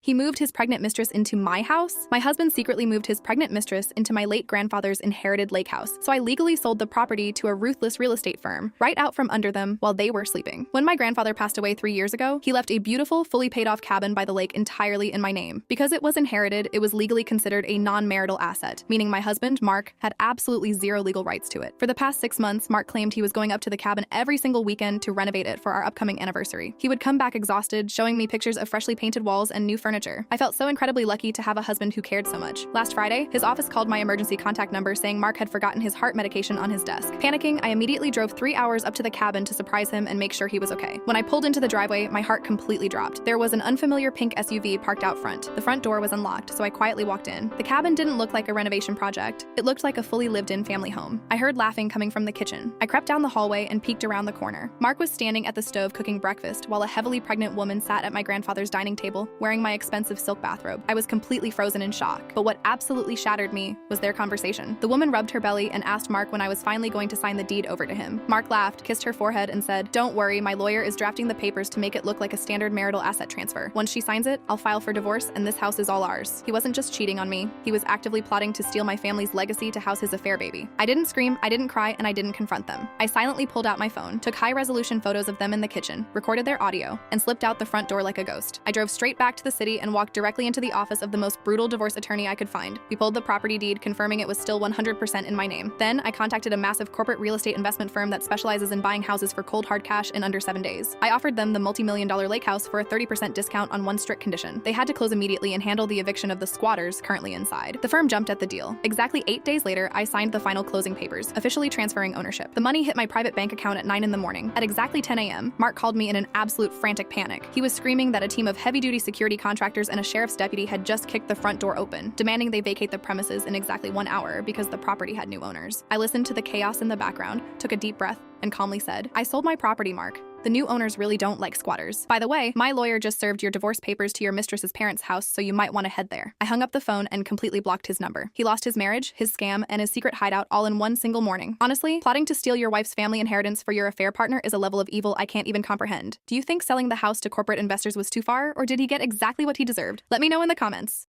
He moved his pregnant mistress into my house. My husband secretly moved his pregnant mistress into my late grandfather's inherited lake house, so I legally sold the property to a ruthless real estate firm right out from under them while they were sleeping. When my grandfather passed away 3 years ago, he left a beautiful, fully paid off cabin by the lake entirely in my name. Because it was inherited, it was legally considered a non-marital asset, meaning my husband, Mark, had absolutely zero legal rights to it. For the past 6 months, Mark claimed he was going up to the cabin every single weekend to renovate it for our upcoming anniversary. He would come back exhausted, showing me pictures of freshly painted walls and new furniture. I felt so incredibly lucky to have a husband who cared so much. Last Friday, his office called my emergency contact number saying Mark had forgotten his heart medication on his desk. Panicking, I immediately drove 3 hours up to the cabin to surprise him and make sure he was okay. When I pulled into the driveway, my heart completely dropped. There was an unfamiliar pink SUV parked out front. The front door was unlocked, so I quietly walked in. The cabin didn't look like a renovation project. It looked like a fully lived-in family home. I heard laughing coming from the kitchen. I crept down the hallway and peeked around the corner. Mark was standing at the stove cooking breakfast while a heavily pregnant woman sat at my grandfather's dining table wearing my expensive silk bathrobe. I was completely frozen in shock, but what absolutely shattered me was their conversation. The woman rubbed her belly and asked Mark when I was finally going to sign the deed over to him. Mark laughed, kissed her forehead, and said, "Don't worry, my lawyer is drafting the papers to make it look like a standard marital asset transfer. Once she signs it, I'll file for divorce and this house is all ours." He wasn't just cheating on me, he was actively plotting to steal my family's legacy to house his affair baby. I didn't scream, I didn't cry, and I didn't confront them. I silently pulled out my phone, took high-resolution photos of them in the kitchen, recorded their audio, and slipped out the front door like a ghost. I drove straight back to the city and walked directly into the office of the most brutal divorce attorney I could find. We pulled the property deed, confirming it was still 100% in my name. Then I contacted a massive corporate real estate investment firm that specializes in buying houses for cold hard cash in under 7 days. I offered them the multi-million-dollar lake house for a 30% discount on one strict condition. They had to close immediately and handle the eviction of the squatters currently inside. The firm jumped at the deal. Exactly 8 days later, I signed the final closing papers, officially transferring ownership. The money hit my private bank account at 9 in the morning. At exactly 10 a.m., Mark called me in an absolute frantic panic. He was screaming that a team of heavy-duty security contractors and a sheriff's deputy had just kicked the front door open, demanding they vacate the premises in exactly 1 hour because the property had new owners. I listened to the chaos in the background, took a deep breath, and calmly said, "I sold my property, Mark. The new owners really don't like squatters. By the way, my lawyer just served your divorce papers to your mistress's parents' house, so you might want to head there." I hung up the phone and completely blocked his number. He lost his marriage, his scam, and his secret hideout all in one single morning. Honestly, plotting to steal your wife's family inheritance for your affair partner is a level of evil I can't even comprehend. Do you think selling the house to corporate investors was too far, or did he get exactly what he deserved? Let me know in the comments.